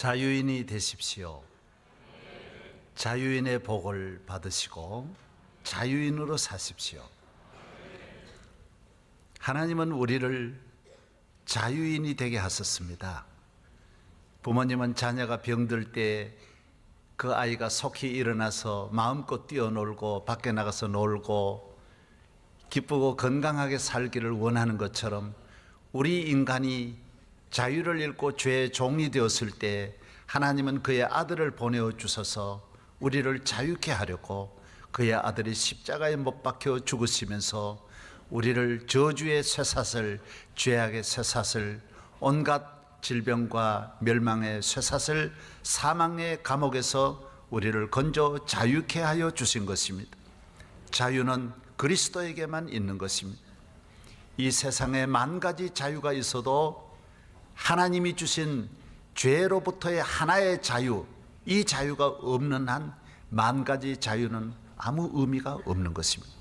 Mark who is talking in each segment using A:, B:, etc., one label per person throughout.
A: 자유인이 되십시오. 자유인의 복을 받으시고 자유인으로 사십시오. 하나님은 우리를 자유인이 되게 하셨습니다. 부모님은 자녀가 병들 때 그 아이가 속히 일어나서 마음껏 뛰어놀고 밖에 나가서 놀고 기쁘고 건강하게 살기를 원하는 것처럼 우리 인간이 자유를 잃고 죄의 종이 되었을 때 하나님은 그의 아들을 보내어 주셔서 우리를 자유케 하려고 그의 아들이 십자가에 못 박혀 죽으시면서 우리를 저주의 쇠사슬, 죄악의 쇠사슬, 온갖 질병과 멸망의 쇠사슬, 사망의 감옥에서 우리를 건져 자유케 하여 주신 것입니다. 자유는 그리스도에게만 있는 것입니다. 이 세상에 만 가지 자유가 있어도 하나님이 주신 죄로부터의 하나의 자유, 이 자유가 없는 한 만 가지 자유는 아무 의미가 없는 것입니다.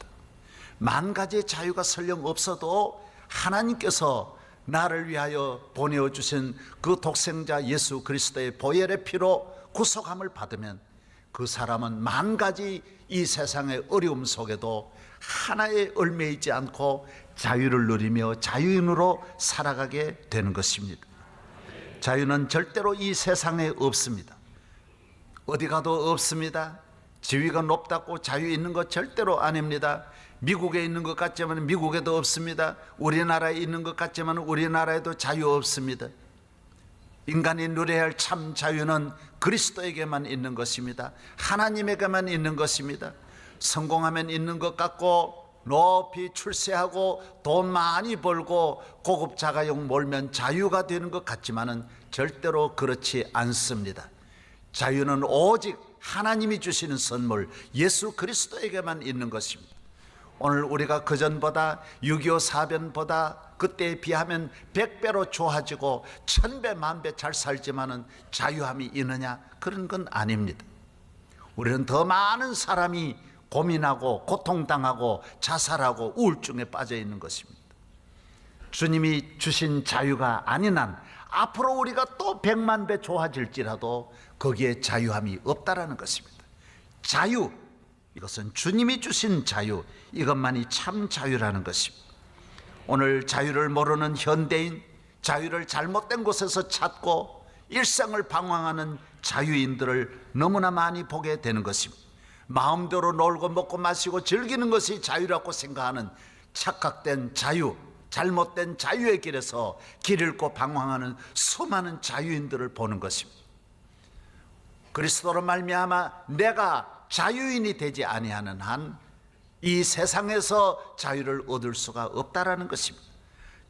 A: 만 가지의 자유가 설령 없어도 하나님께서 나를 위하여 보내어 주신 그 독생자 예수 그리스도의 보혈의 피로 구속함을 받으면 그 사람은 만 가지 이 세상의 어려움 속에도 하나에 얽매이지 않고 자유를 누리며 자유인으로 살아가게 되는 것입니다. 자유는 절대로 이 세상에 없습니다. 어디 가도 없습니다. 지위가 높다고 자유 있는 것 절대로 아닙니다. 미국에 있는 것 같지만 미국에도 없습니다. 우리나라에 있는 것 같지만 우리나라에도 자유 없습니다. 인간이 누려야 할 참 자유는 그리스도에게만 있는 것입니다. 하나님에게만 있는 것입니다. 성공하면 있는 것 같고 높이 출세하고 돈 많이 벌고 고급 자가용 몰면 자유가 되는 것 같지만은 절대로 그렇지 않습니다. 자유는 오직 하나님이 주시는 선물 예수 그리스도에게만 있는 것입니다. 오늘 우리가 그전보다 6.25 사변보다 그때에 비하면 100배로 좋아지고 1000배 만배 잘 살지만은 자유함이 있느냐? 그런 건 아닙니다. 우리는 더 많은 사람이 고민하고 고통당하고 자살하고 우울증에 빠져 있는 것입니다. 주님이 주신 자유가 아닌 한 앞으로 우리가 또 100만 배 좋아질지라도 거기에 자유함이 없다라는 것입니다. 자유, 이것은 주님이 주신 자유, 이것만이 참 자유라는 것입니다. 오늘 자유를 모르는 현대인, 자유를 잘못된 곳에서 찾고 일상을 방황하는 자유인들을 너무나 많이 보게 되는 것입니다. 마음대로 놀고 먹고 마시고 즐기는 것이 자유라고 생각하는 착각된 자유, 잘못된 자유의 길에서 길 잃고 방황하는 수많은 자유인들을 보는 것입니다. 그리스도로 말미암아 내가 자유인이 되지 아니하는 한 이 세상에서 자유를 얻을 수가 없다라는 것입니다.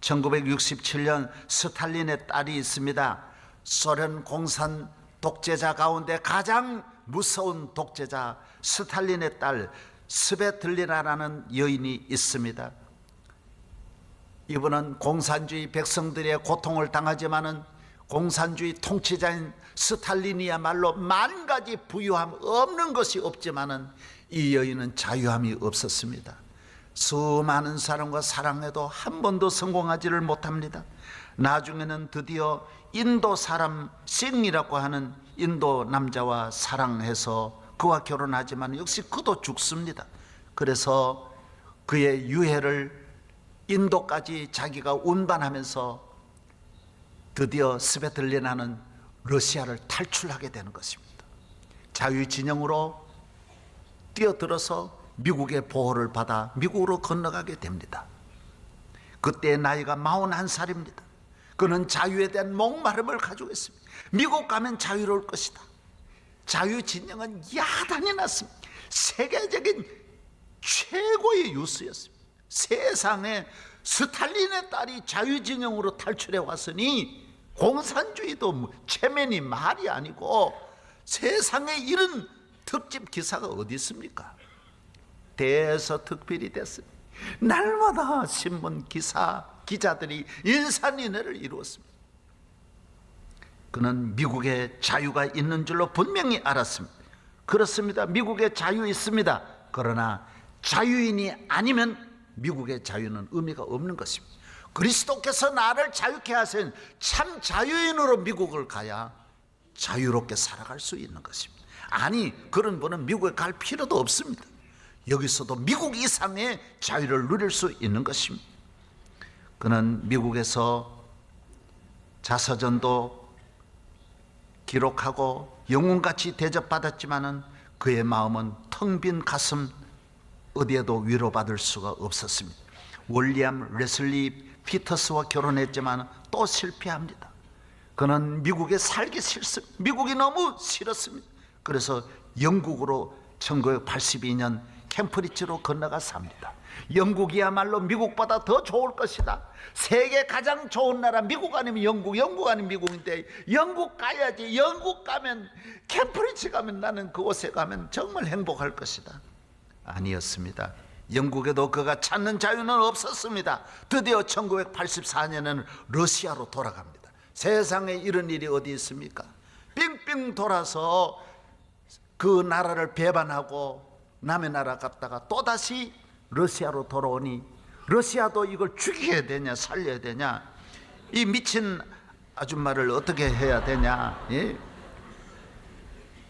A: 1967년 스탈린의 딸이 있습니다. 소련 공산 독재자 가운데 가장 무서운 독재자 스탈린의 딸 스베틀리나라는 여인이 있습니다. 이분은 공산주의 백성들의 고통을 당하지만은 공산주의 통치자인 스탈린이야말로 만 가지 부유함 없는 것이 없지만은 이 여인은 자유함이 없었습니다. 수많은 사람과 사랑해도 한 번도 성공하지를 못합니다. 나중에는 드디어 인도 사람 싱이라고 하는 인도 남자와 사랑해서 그와 결혼하지만 역시 그도 죽습니다. 그래서 그의 유해를 인도까지 자기가 운반하면서 드디어 스베틀리나는 러시아를 탈출하게 되는 것입니다. 자유진영으로 뛰어들어서 미국의 보호를 받아 미국으로 건너가게 됩니다. 그때 나이가 41살입니다. 그는 자유에 대한 목마름을 가지고 있습니다. 미국 가면 자유로울 것이다. 자유진영은 야단이 났습니다. 세계적인 최고의 뉴스였습니다. 세상에 스탈린의 딸이 자유진영으로 탈출해 왔으니 공산주의도 체면이 말이 아니고 세상에 이런 특집 기사가 어디 있습니까? 대서특필이 됐습니다. 날마다 신문 기자들이 인산인해를 이루었습니다. 그는 미국에 자유가 있는 줄로 분명히 알았습니다. 그렇습니다. 미국에 자유 있습니다. 그러나 자유인이 아니면 미국의 자유는 의미가 없는 것입니다. 그리스도께서 나를 자유케 하신 참 자유인으로 미국을 가야 자유롭게 살아갈 수 있는 것입니다. 아니, 그런 분은 미국에 갈 필요도 없습니다. 여기서도 미국 이상의 자유를 누릴 수 있는 것입니다. 그는 미국에서 자서전도 기록하고 영웅같이 대접받았지만은 그의 마음은 텅 빈 가슴, 어디에도 위로받을 수가 없었습니다. 윌리엄 레슬리 피터스와 결혼했지만 또 실패합니다. 그는 미국에 살기 싫습니다. 미국이 너무 싫었습니다. 그래서 영국으로 1982년 캠프리지로 건너가 삽니다. 영국이야말로 미국보다 더 좋을 것이다. 세계 가장 좋은 나라 미국 아니면 영국, 영국 아니면 미국인데 영국 가야지. 영국 가면, 캠프리지 가면, 나는 그곳에 가면 정말 행복할 것이다. 아니었습니다. 영국에도 그가 찾는 자유는 없었습니다. 드디어 1984년에는 러시아로 돌아갑니다. 세상에 이런 일이 어디 있습니까? 빙빙 돌아서 그 나라를 배반하고 남의 나라 갔다가 또다시 러시아로 돌아오니, 러시아도 이걸 죽여야 되냐 살려야 되냐, 이 미친 아줌마를 어떻게 해야 되냐, 예?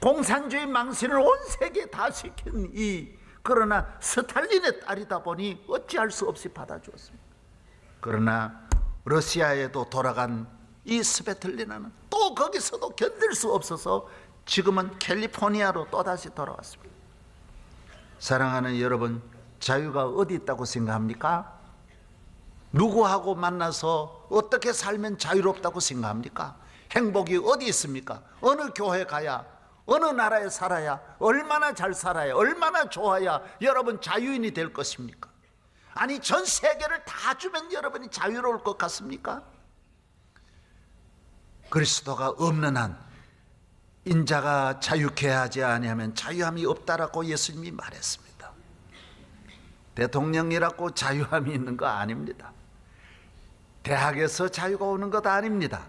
A: 공산주의 망신을 온 세계에 다 시킨 그러나 스탈린의 딸이다 보니 어찌할 수 없이 받아주었습니다. 그러나 러시아에도 돌아간 이 스베틀리나는 또 거기서도 견딜 수 없어서 지금은 캘리포니아로 또다시 돌아왔습니다. 사랑하는 여러분, 자유가 어디 있다고 생각합니까? 누구하고 만나서 어떻게 살면 자유롭다고 생각합니까? 행복이 어디 있습니까? 어느 교회 가야, 어느 나라에 살아야, 얼마나 잘 살아야, 얼마나 좋아야 여러분 자유인이 될 것입니까? 아니, 전 세계를 다 주면 여러분이 자유로울 것 같습니까? 그리스도가 없는 한 인자가 자유케 하지 아니하면 자유함이 없다라고 예수님이 말했습니다. 대통령이라고 자유함이 있는 거 아닙니다. 대학에서 자유가 오는 것 아닙니다.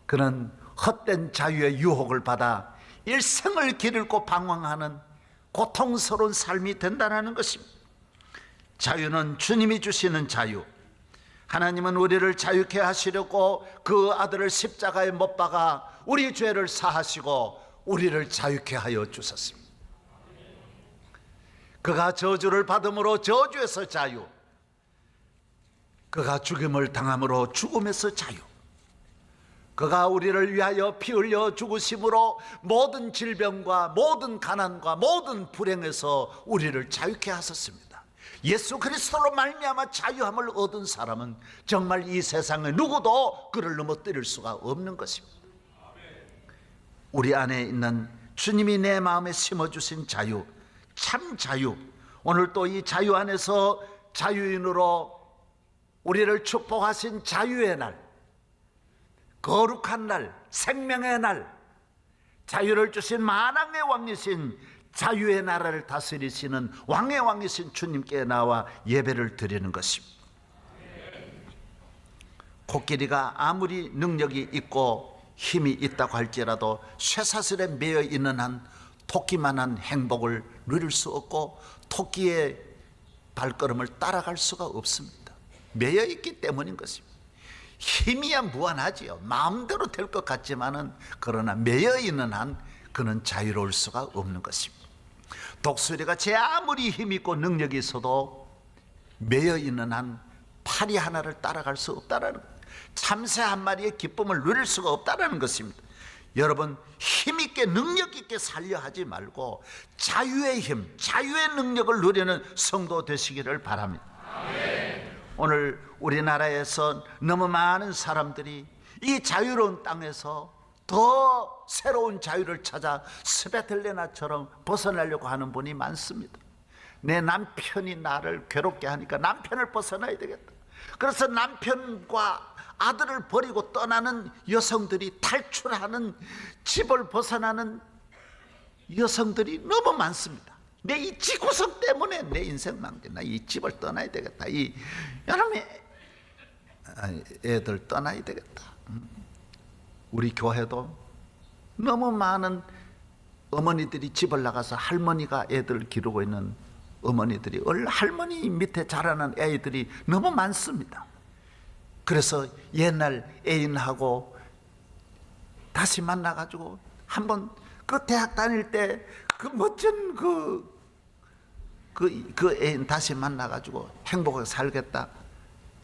A: 그는 헛된 자유의 유혹을 받아 일생을 길 잃고 방황하는 고통스러운 삶이 된다는 것입니다. 자유는 주님이 주시는 자유. 하나님은 우리를 자유케 하시려고 그 아들을 십자가에 못 박아 우리 죄를 사하시고 우리를 자유케 하여 주셨습니다. 그가 저주를 받음으로 저주에서 자유, 그가 죽임을 당함으로 죽음에서 자유, 그가 우리를 위하여 피 흘려 죽으심으로 모든 질병과 모든 가난과 모든 불행에서 우리를 자유케 하셨습니다. 예수 그리스도로 말미암아 자유함을 얻은 사람은 정말 이 세상에 누구도 그를 넘어뜨릴 수가 없는 것입니다. 우리 안에 있는 주님이 내 마음에 심어주신 자유, 참 자유, 오늘 또 이 자유 안에서 자유인으로 우리를 축복하신 자유의 날, 거룩한 날, 생명의 날, 자유를 주신 만왕의 왕이신 자유의 나라를 다스리시는 왕의 왕이신 주님께 나와 예배를 드리는 것입니다. 코끼리가 아무리 능력이 있고 힘이 있다고 할지라도 쇠사슬에 매여 있는 한 토끼만한 행복을 누릴 수 없고 토끼의 발걸음을 따라갈 수가 없습니다. 매여 있기 때문인 것입니다. 힘이야 무한하지요. 마음대로 될 것 같지만은, 그러나 매여 있는 한 그는 자유로울 수가 없는 것입니다. 독수리가 제 아무리 힘 있고 능력이 있어도 매여 있는 한 파리 하나를 따라갈 수 없다라는 거예요. 참새 한 마리의 기쁨을 누릴 수가 없다라는 것입니다. 여러분, 힘 있게 능력 있게 살려 하지 말고 자유의 힘, 자유의 능력을 누리는 성도 되시기를 바랍니다. 오늘 우리나라에서 너무 많은 사람들이 이 자유로운 땅에서 더 새로운 자유를 찾아 스베틀레나처럼 벗어나려고 하는 분이 많습니다. 내 남편이 나를 괴롭게 하니까 남편을 벗어나야 되겠다. 그래서 남편과 아들을 버리고 떠나는 여성들이, 탈출하는, 집을 벗어나는 여성들이 너무 많습니다. 내 이 지구성 때문에 내 인생 망친다. 이 집을 떠나야 되겠다. 이 여러분 애들 떠나야 되겠다. 우리 교회도 너무 많은 어머니들이 집을 나가서 할머니가 애들을 기르고 있는 어머니들이, 할머니 밑에 자라는 애들이 너무 많습니다. 그래서 옛날 애인하고 다시 만나가지고 한번 그 대학 다닐 때 그 멋진 그 애인 다시 만나가지고 행복하게 살겠다,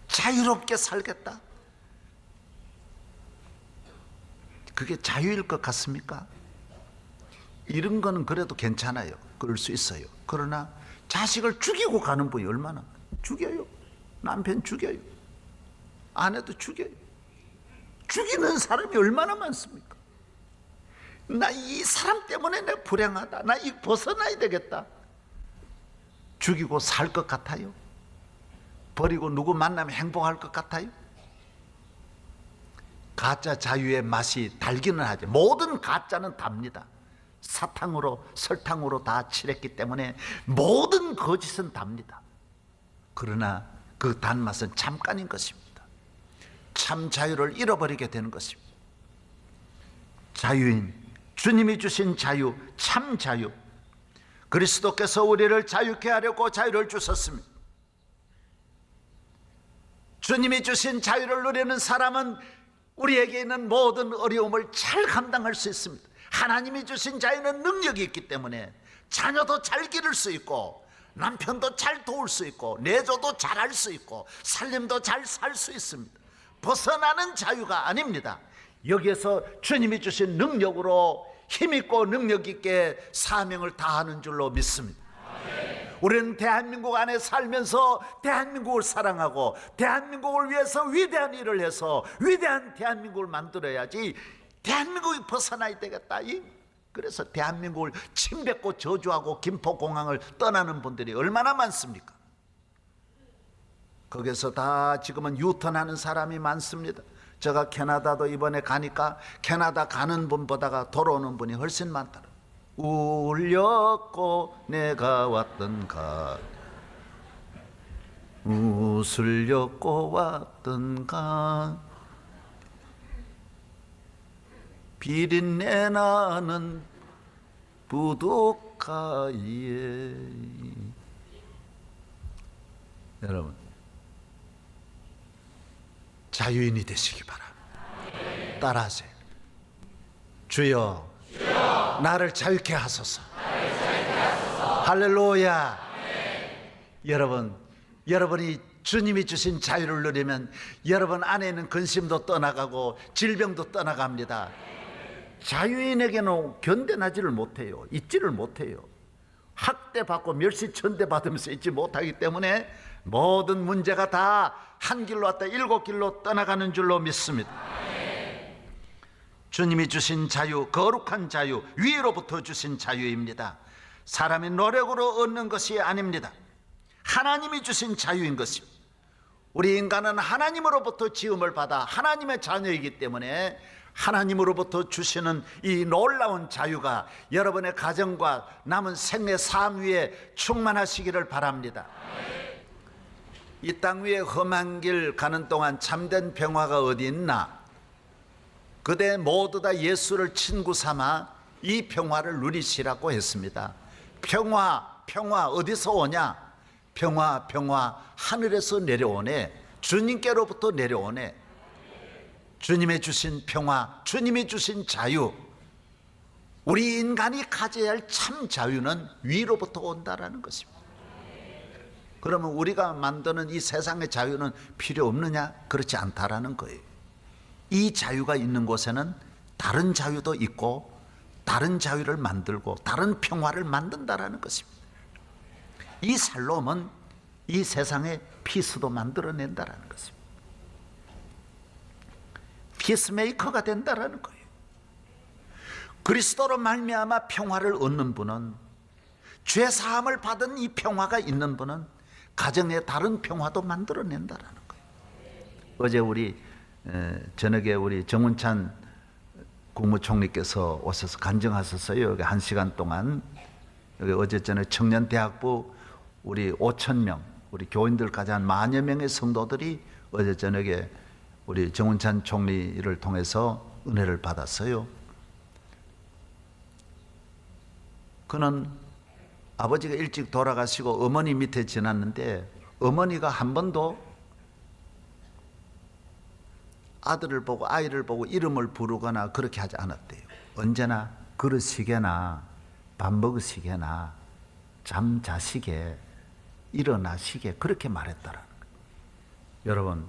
A: 자유롭게 살겠다. 그게 자유일 것 같습니까? 이런 거는 그래도 괜찮아요. 그럴 수 있어요. 그러나 자식을 죽이고 가는 분이 얼마나, 죽여요. 남편 죽여요. 아내도 죽여요. 죽이는 사람이 얼마나 많습니까? 나 이 사람 때문에 내가 불행하다, 나 이 벗어나야 되겠다. 죽이고 살 것 같아요? 버리고 누구 만나면 행복할 것 같아요? 가짜 자유의 맛이 달기는 하죠. 모든 가짜는 답니다. 사탕으로 설탕으로 다 칠했기 때문에 모든 거짓은 답니다. 그러나 그 단맛은 잠깐인 것입니다. 참 자유를 잃어버리게 되는 것입니다. 자유인 주님이 주신 자유, 참 자유, 그리스도께서 우리를 자유케 하려고 자유를 주셨습니다. 주님이 주신 자유를 누리는 사람은 우리에게 있는 모든 어려움을 잘 감당할 수 있습니다. 하나님이 주신 자유는 능력이 있기 때문에 자녀도 잘 기를 수 있고, 남편도 잘 도울 수 있고, 내조도 잘 할 수 있고, 살림도 잘 살 수 있습니다. 벗어나는 자유가 아닙니다. 여기에서 주님이 주신 능력으로 힘있고 능력있게 사명을 다하는 줄로 믿습니다. 우리는 대한민국 안에 살면서 대한민국을 사랑하고 대한민국을 위해서 위대한 일을 해서 위대한 대한민국을 만들어야지, 대한민국이 벗어나야 되겠다. 그래서 대한민국을 침뱉고 저주하고 김포공항을 떠나는 분들이 얼마나 많습니까? 거기서 다 지금은 유턴하는 사람이 많습니다. 제가 캐나다도 이번에 가니까 캐나다 가는 분보다가 돌아오는 분이 훨씬 많더라고요. 울렸고 내가 왔던가, 웃으려고 왔던가, 비린내 나는 부둣가에. 여러분, 자유인이 되시기 바랍니다. 따라하세요. 주여, 나를 자유케 하소서. 할렐루야. 여러분이 주님이 주신 자유를 누리면 여러분 안에 있는 근심도 떠나가고 질병도 떠나갑니다. 자유인에게는 견뎌나지를 못해요. 있지를 못해요. 학대받고 멸시천대 받으면서 있지 못하기 때문에 모든 문제가 다 한 길로 왔다 7길로 떠나가는 줄로 믿습니다. 주님이 주신 자유, 거룩한 자유, 위로부터 주신 자유입니다. 사람이 노력으로 얻는 것이 아닙니다. 하나님이 주신 자유인 것입니다. 우리 인간은 하나님으로부터 지음을 받아 하나님의 자녀이기 때문에 하나님으로부터 주시는 이 놀라운 자유가 여러분의 가정과 남은 생애 삶 위에 충만하시기를 바랍니다. 이 땅 위에 험한 길 가는 동안 참된 평화가 어디 있나? 그대 모두 다 예수를 친구 삼아 이 평화를 누리시라고 했습니다. 평화 어디서 오냐? 평화 하늘에서 내려오네. 주님께로부터 내려오네. 주님이 주신 평화, 주님이 주신 자유, 우리 인간이 가져야 할 참 자유는 위로부터 온다라는 것입니다. 그러면 우리가 만드는 이 세상의 자유는 필요 없느냐? 그렇지 않다라는 거예요. 이 자유가 있는 곳에는 다른 자유도 있고 다른 자유를 만들고 다른 평화를 만든다라는 것입니다. 이 살롬은 이 세상에 피스도 만들어낸다라는 것입니다. 피스메이커가 된다라는 거예요. 그리스도로 말미암아 평화를 얻는 분은, 죄 사함을 받은 이 평화가 있는 분은 가정에 다른 평화도 만들어낸다라는 거예요. 어제 우리 저녁에 우리 정운찬 국무총리께서 오셔서 간증하셨어요. 여기 1시간 동안. 여기 어제 저녁 청년대학부 우리 5,000명, 우리 교인들까지 한 10,000여 명의 성도들이 어제 저녁에 우리 정운찬 총리를 통해서 은혜를 받았어요. 그는 아버지가 일찍 돌아가시고 어머니 밑에 지났는데 어머니가 한 번도 아들을 보고 아이를 보고 이름을 부르거나 그렇게 하지 않았대요. 언제나 그러시게나 밥 먹으시게나 잠자시게 일어나시게 그렇게 말했다라는 거예요. 여러분,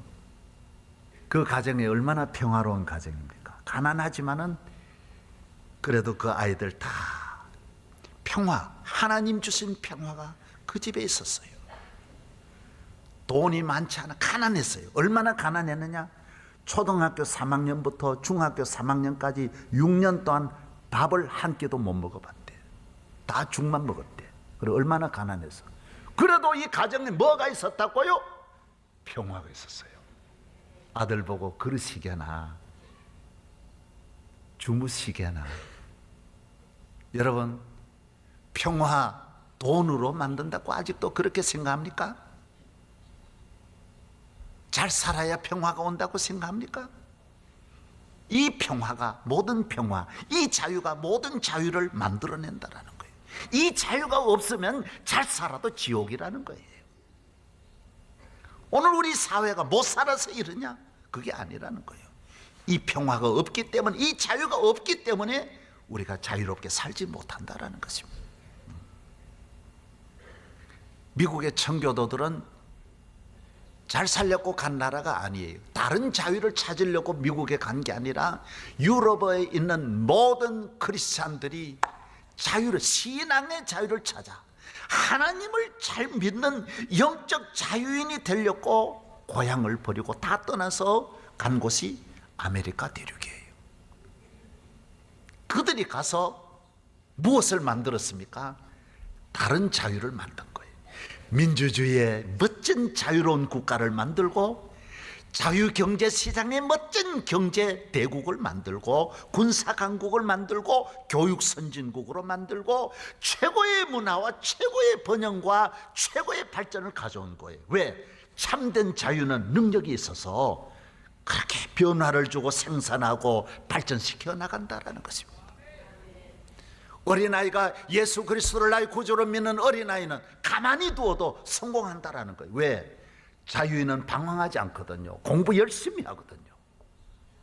A: 그 가정이 얼마나 평화로운 가정입니까? 가난하지만은 그래도 그 아이들 다 평화, 하나님 주신 평화가 그 집에 있었어요. 돈이 많지 않아 가난했어요. 얼마나 가난했느냐? 초등학교 3학년부터 중학교 3학년까지 6년 동안 밥을 한 끼도 못 먹어봤대. 다 죽만 먹었대. 그리고 얼마나 가난해서. 그래도 이 가정에 뭐가 있었다고요? 평화가 있었어요. 아들 보고 그러시게나 주무시게나. 여러분, 평화 돈으로 만든다고 아직도 그렇게 생각합니까? 잘 살아야 평화가 온다고 생각합니까? 이 평화가 모든 평화, 이 자유가 모든 자유를 만들어낸다라는 거예요. 이 자유가 없으면 잘 살아도 지옥이라는 거예요. 오늘 우리 사회가 못 살아서 이러냐? 그게 아니라는 거예요. 이 평화가 없기 때문에, 이 자유가 없기 때문에 우리가 자유롭게 살지 못한다라는 것입니다. 미국의 청교도들은 잘 살려고 간 나라가 아니에요. 다른 자유를 찾으려고 미국에 간 게 아니라 유럽에 있는 모든 크리스찬들이 자유를, 신앙의 자유를 찾아 하나님을 잘 믿는 영적 자유인이 되려고 고향을 버리고 다 떠나서 간 곳이 아메리카 대륙이에요. 그들이 가서 무엇을 만들었습니까? 다른 자유를 만든 거예요. 민주주의의 멋진 자유로운 국가를 만들고 자유경제시장의 멋진 경제대국을 만들고 군사강국을 만들고 교육선진국으로 만들고 최고의 문화와 최고의 번영과 최고의 발전을 가져온 거예요. 왜? 참된 자유는 능력이 있어서 그렇게 변화를 주고 생산하고 발전시켜 나간다라는 것입니다. 어린아이가 예수 그리스도를 나의 구주로 믿는 어린아이는 가만히 두어도 성공한다라는 거예요. 왜? 자유인은 방황하지 않거든요. 공부 열심히 하거든요.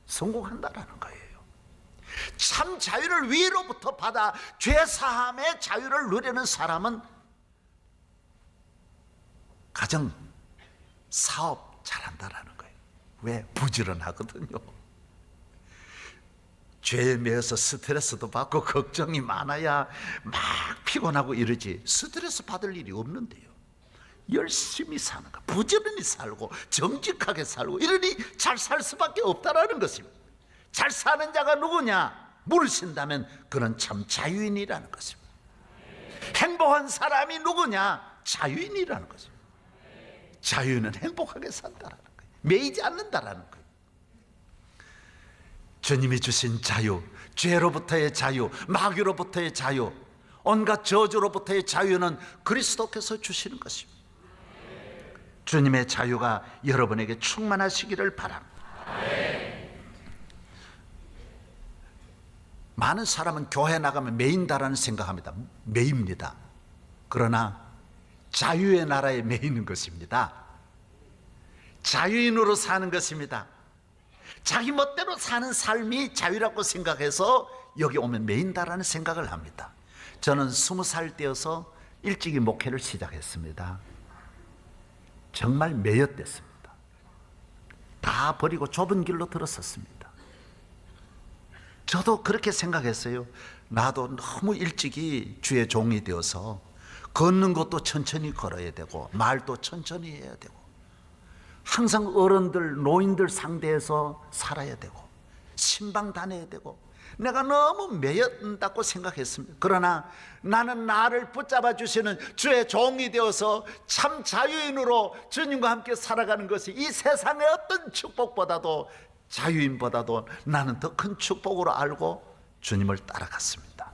A: 성공한다라는 거예요. 참 자유를 위로부터 받아 죄사함의 자유를 누리는 사람은 가정, 사업 잘한다라는 거예요. 왜? 부지런하거든요. 죄에 매여서 스트레스도 받고 걱정이 많아야 막 피곤하고 이러지 스트레스 받을 일이 없는데요. 열심히 사는 거, 부지런히 살고 정직하게 살고 이러니 잘 살 수밖에 없다라는 것입니다. 잘 사는 자가 누구냐? 물으신다면 그는 참 자유인이라는 것입니다. 행복한 사람이 누구냐? 자유인이라는 것입니다. 자유인은 행복하게 산다라는 거예요. 매이지 않는다라는 거예요. 주님이 주신 자유, 죄로부터의 자유, 마귀로부터의 자유, 온갖 저주로부터의 자유는 그리스도께서 주시는 것입니다. 주님의 자유가 여러분에게 충만하시기를 바랍니다. 많은 사람은 교회 나가면 매인다라는 생각합니다. 매입니다. 그러나 자유의 나라에 매이는 것입니다. 자유인으로 사는 것입니다. 자기 멋대로 사는 삶이 자유라고 생각해서 여기 오면 매인다라는 생각을 합니다. 저는 20살 때여서 일찍이 목회를 시작했습니다. 정말 매였댔습니다. 다 버리고 좁은 길로 들었었습니다. 저도 그렇게 생각했어요. 나도 너무 일찍이 주의 종이 되어서 걷는 것도 천천히 걸어야 되고 말도 천천히 해야 되고 항상 어른들, 노인들 상대해서 살아야 되고 신방 다녀야 되고 내가 너무 매였다고 생각했습니다. 그러나 나는 나를 붙잡아 주시는 주의 종이 되어서 참 자유인으로 주님과 함께 살아가는 것이 이 세상의 어떤 축복보다도 자유인보다도 나는 더 큰 축복으로 알고 주님을 따라갔습니다.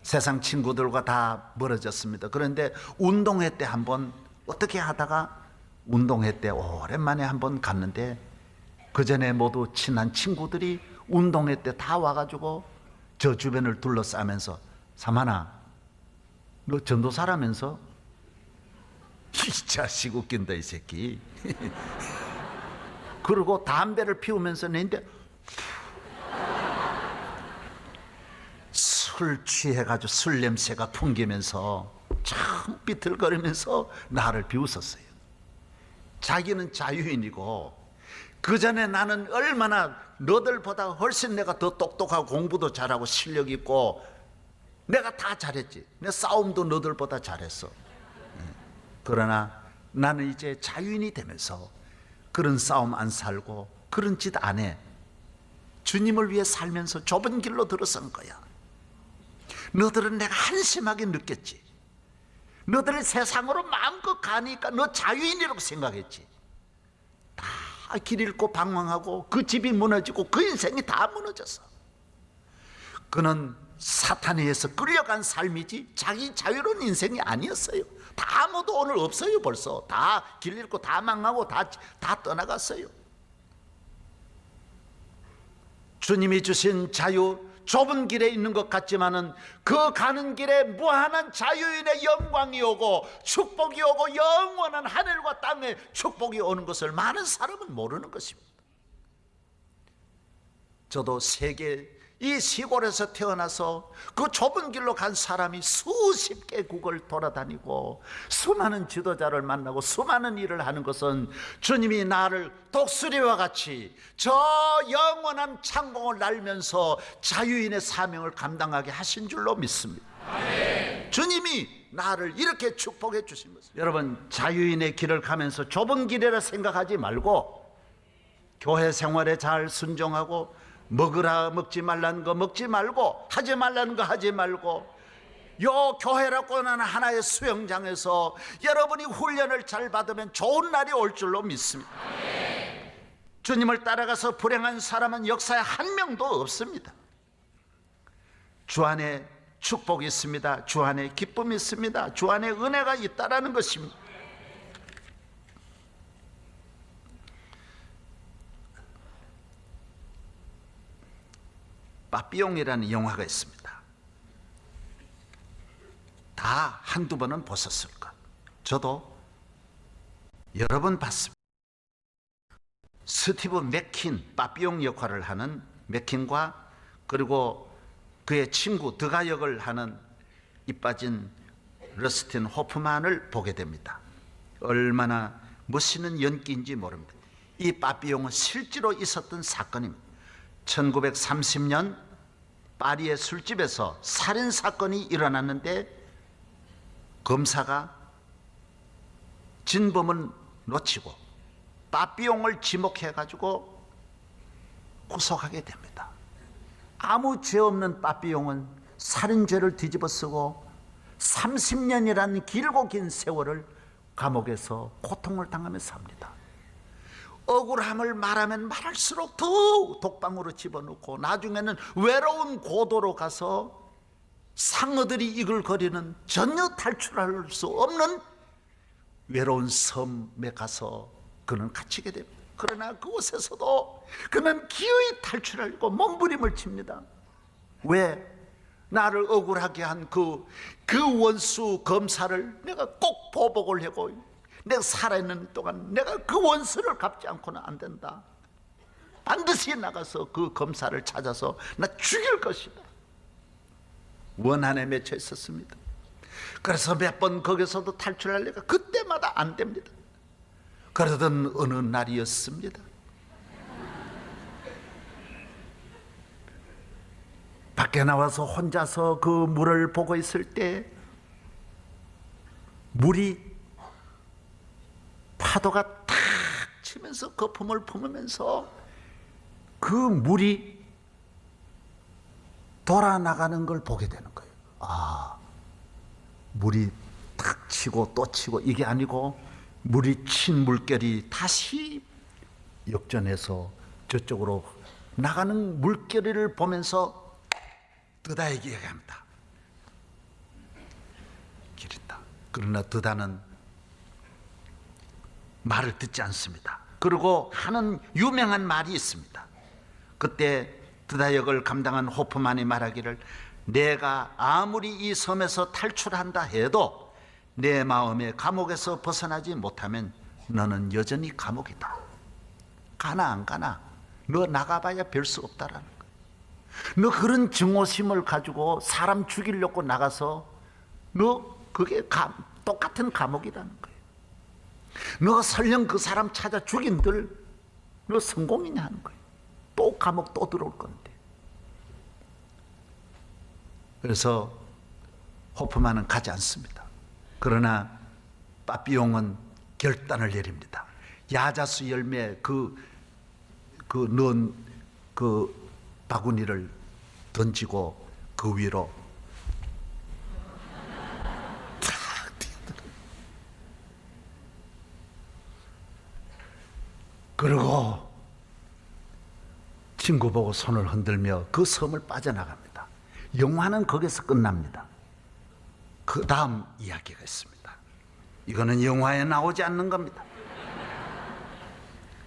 A: 세상 친구들과 다 멀어졌습니다. 그런데 운동회 때 한번 어떻게 하다가 운동회 때 오랜만에 한번 갔는데 그전에 모두 친한 친구들이 운동회 때 다 와가지고 저 주변을 둘러싸면서 사만아 너 전도사라면서? 이 자식 웃긴다 이 새끼. 그리고 담배를 피우면서 내는데 술 취해가지고 술 냄새가 풍기면서 참 비틀거리면서 나를 비웃었어요. 자기는 자유인이고 그 전에 나는 얼마나 너들보다 훨씬 내가 더 똑똑하고 공부도 잘하고 실력 있고 내가 다 잘했지. 내 싸움도 너들보다 잘했어. 그러나 나는 이제 자유인이 되면서 그런 싸움 안 살고 그런 짓 안 해. 주님을 위해 살면서 좁은 길로 들어선 거야. 너들은 내가 한심하게 느꼈지. 너들은 세상으로 마음껏 가니까 너 자유인이라고 생각했지. 다 길 잃고 방황하고 그 집이 무너지고 그 인생이 다 무너졌어. 그는 사탄에 의해서 끌려간 삶이지 자기 자유로운 인생이 아니었어요. 다 아무도 오늘 없어요. 벌써 다 길 잃고 다 망하고 다 떠나갔어요. 주님이 주신 자유, 좁은 길에 있는 것 같지만은 그 가는 길에 무한한 자유인의 영광이 오고 축복이 오고 영원한 하늘과 땅에 축복이 오는 것을 많은 사람은 모르는 것입니다. 저도 세계 이 시골에서 태어나서 그 좁은 길로 간 사람이 수십 개국을 돌아다니고 수많은 지도자를 만나고 수많은 일을 하는 것은 주님이 나를 독수리와 같이 저 영원한 창공을 날면서 자유인의 사명을 감당하게 하신 줄로 믿습니다. 주님이 나를 이렇게 축복해 주신 것입니다. 여러분, 자유인의 길을 가면서 좁은 길이라 생각하지 말고 교회 생활에 잘 순종하고 먹으라 먹지 말라는 거 먹지 말고 하지 말라는 거 하지 말고 요 교회라고 하는 하나의 수영장에서 여러분이 훈련을 잘 받으면 좋은 날이 올 줄로 믿습니다. 주님을 따라가서 불행한 사람은 역사에 한 명도 없습니다. 주 안에 축복이 있습니다. 주 안에 기쁨이 있습니다. 주 안에 은혜가 있다라는 것입니다. 빠삐용이라는 영화가 있습니다. 다 한두 번은 보셨을 것. 저도 여러 번 봤습니다. 스티브 맥킨, 빠삐용 역할을 하는 맥킨과 그리고 그의 친구 드가 역을 하는 이빠진 러스틴 호프만을 보게 됩니다. 얼마나 멋있는 연기인지 모릅니다. 이 빠삐용은 실제로 있었던 사건입니다. 1930년 파리의 술집에서 살인사건이 일어났는데 검사가 진범을 놓치고 빠삐용을 지목해가지고 구속하게 됩니다. 아무 죄 없는 빠삐용은 살인죄를 뒤집어쓰고 30년이라는 길고 긴 세월을 감옥에서 고통을 당하며 삽니다. 억울함을 말하면 말할수록 더 독방으로 집어넣고 나중에는 외로운 고도로 가서 상어들이 이글거리는 전혀 탈출할 수 없는 외로운 섬에 가서 그는 갇히게 됩니다. 그러나 그곳에서도 그는 기어이 탈출하려고 몸부림을 칩니다. 왜? 나를 억울하게 한 그 원수 검사를 내가 꼭 보복을 하고 내가 살아있는 동안 내가 그 원수를 갚지 않고는 안 된다. 반드시 나가서 그 검사를 찾아서 나 죽일 것이다. 원한에 맺혀 있었습니다. 그래서 몇 번 거기서도 탈출하려니까 그때마다 안 됩니다. 그러던 어느 날이었습니다. 밖에 나와서 혼자서 그 물을 보고 있을 때 물이 파도가 탁 치면서 거품을 품으면서 그 물이 돌아나가는 걸 보게 되는 거예요. 아, 물이 탁 치고 또 치고 이게 아니고 물이 친 물결이 다시 역전해서 저쪽으로 나가는 물결을 보면서 드다에게 얘기합니다. 길 있다. 그러나 드다는 말을 듣지 않습니다. 그리고 하는 유명한 말이 있습니다. 그때 드다 역을 감당한 호프만이 말하기를 내가 아무리 이 섬에서 탈출한다 해도 내 마음의 감옥에서 벗어나지 못하면 너는 여전히 감옥이다. 가나 안 가나? 너 나가봐야 별 수 없다라는 거예요. 너 그런 증오심을 가지고 사람 죽이려고 나가서 너 그게 똑같은 감옥이라는 거예요. 너 설령 그 사람 찾아 죽인들 너 성공이냐 하는 거예요. 또 감옥 또 들어올 건데. 그래서 호프만은 가지 않습니다. 그러나 빠삐용은 결단을 내립니다. 야자수 열매 넣은 그 바구니를 던지고 그 위로 탁 뛰어들어. 그리고 친구 보고 손을 흔들며 그 섬을 빠져나갑니다. 영화는 거기서 끝납니다. 그 다음 이야기가 있습니다. 이거는 영화에 나오지 않는 겁니다.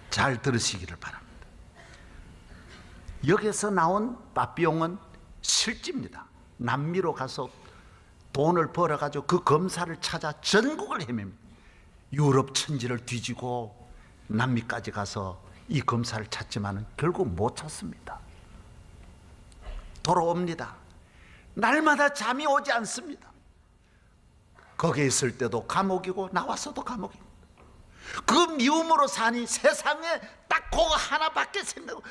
A: 잘 들으시기를 바랍니다. 여기서 나온 빠삐용은 실지입니다. 남미로 가서 돈을 벌어가지고 그 검사를 찾아 전국을 헤맵니다. 유럽 천지를 뒤지고 남미까지 가서 이 검사를 찾지만 결국 못 찾습니다. 돌아옵니다. 날마다 잠이 오지 않습니다. 거기에 있을 때도 감옥이고 나와서도 감옥입니다. 그 미움으로 사니 세상에 딱 그거 하나밖에 생각,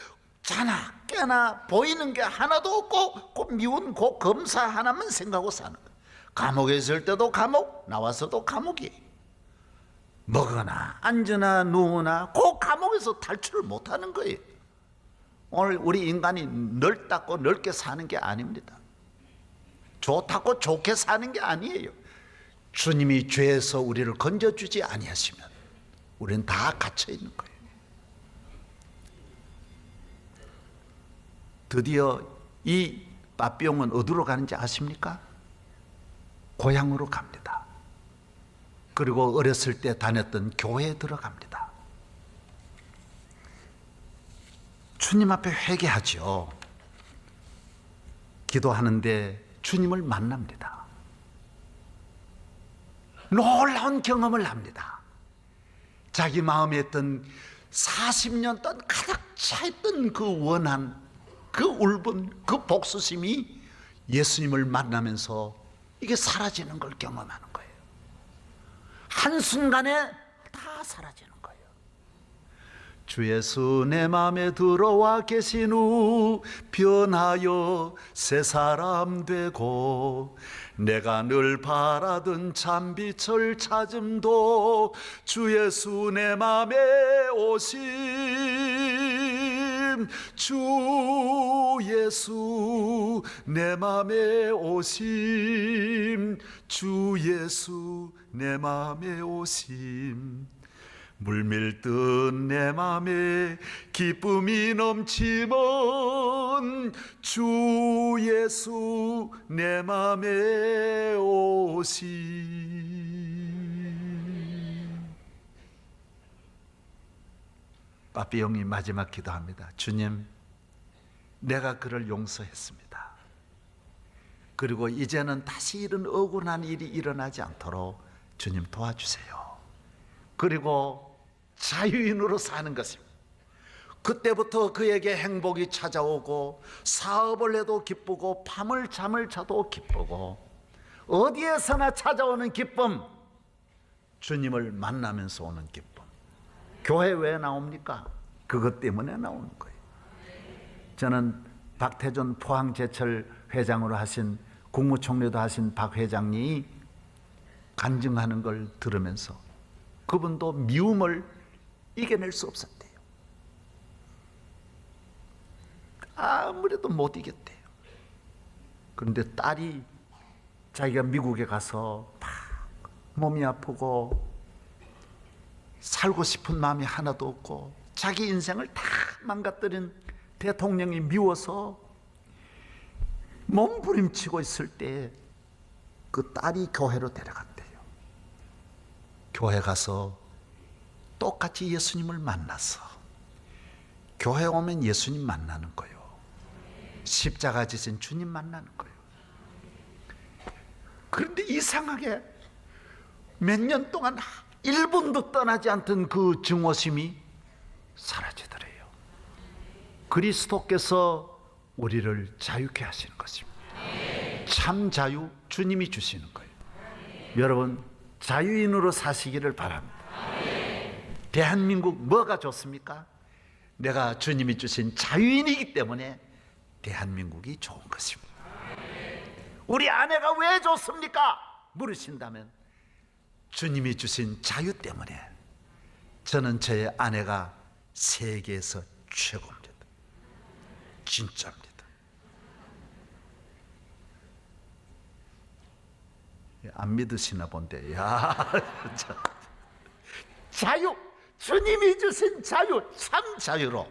A: 자나 깨나 보이는 게 하나도 없고 그 미운 그 검사 하나만 생각하고 사는 거예요. 감옥에 있을 때도 감옥, 나와서도 감옥이. 먹으나 앉으나 누우나 그 감옥에서 탈출을 못하는 거예요. 오늘 우리 인간이 넓다고 넓게 사는 게 아닙니다. 좋다고 좋게 사는 게 아니에요. 주님이 죄에서 우리를 건져주지 아니하시면 우리는 다 갇혀 있는 거예요. 드디어 이 빠삐용은 어디로 가는지 아십니까? 고향으로 갑니다. 그리고 어렸을 때 다녔던 교회에 들어갑니다. 주님 앞에 회개하죠. 기도하는데 주님을 만납니다. 놀라운 경험을 합니다. 자기 마음에 있던 40년 동안 가득 차있던 그 원한, 그 울분, 그 복수심이 예수님을 만나면서 이게 사라지는 걸 경험하는 거예요. 한순간에 다 사라지는 거예요. 주 예수 내 마음에 들어와 계신 후 변하여 새 사람 되고 내가 늘 바라던 참빛을 찾음도 주 예수 내 마음에 오심 주 예수 내 마음에 오심 주 예수 내 마음에 오심 물밀듯 내 맘에 기쁨이 넘치면 주 예수 내 맘에 오심. 빠삐용이 마지막 기도합니다. 주님, 내가 그를 용서했습니다. 그리고 이제는 다시 이런 억울한 일이 일어나지 않도록 주님 도와주세요. 그리고 자유인으로 사는 것입니다. 그때부터 그에게 행복이 찾아오고 사업을 해도 기쁘고 밤을 잠을 자도 기쁘고 어디에서나 찾아오는 기쁨, 주님을 만나면서 오는 기쁨. 교회 왜 나옵니까? 그것 때문에 나오는 거예요. 저는 박태준 포항제철 회장으로 하신, 국무총리도 하신 박 회장이 간증하는 걸 들으면서 그분도 미움을 이겨낼 수 없었대요. 아무래도 못 이겼대요. 그런데 딸이 자기가 미국에 가서 막 몸이 아프고 살고 싶은 마음이 하나도 없고 자기 인생을 다 망가뜨린 대통령이 미워서 몸부림치고 있을 때 그 딸이 교회로 데려갔대요. 교회 가서 똑같이 예수님을 만나서, 교회 오면 예수님 만나는 거예요. 십자가 지신 주님 만나는 거예요. 그런데 이상하게 몇 년 동안 1분도 떠나지 않던 그 증오심이 사라지더래요. 그리스도께서 우리를 자유케 하시는 것입니다. 참 자유 주님이 주시는 거예요. 여러분 자유인으로 사시기를 바랍니다. 대한민국 뭐가 좋습니까? 내가 주님이 주신 자유인이기 때문에 대한민국이 좋은 것입니다. 우리 아내가 왜 좋습니까? 물으신다면 주님이 주신 자유 때문에 저는 저의 아내가 세계에서 최고입니다. 진짜입니다. 안 믿으시나 본데, 야, 자유, 주님이 주신 자유, 참 자유로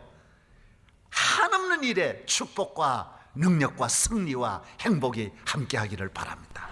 A: 한없는 일에 축복과 능력과 승리와 행복이 함께하기를 바랍니다.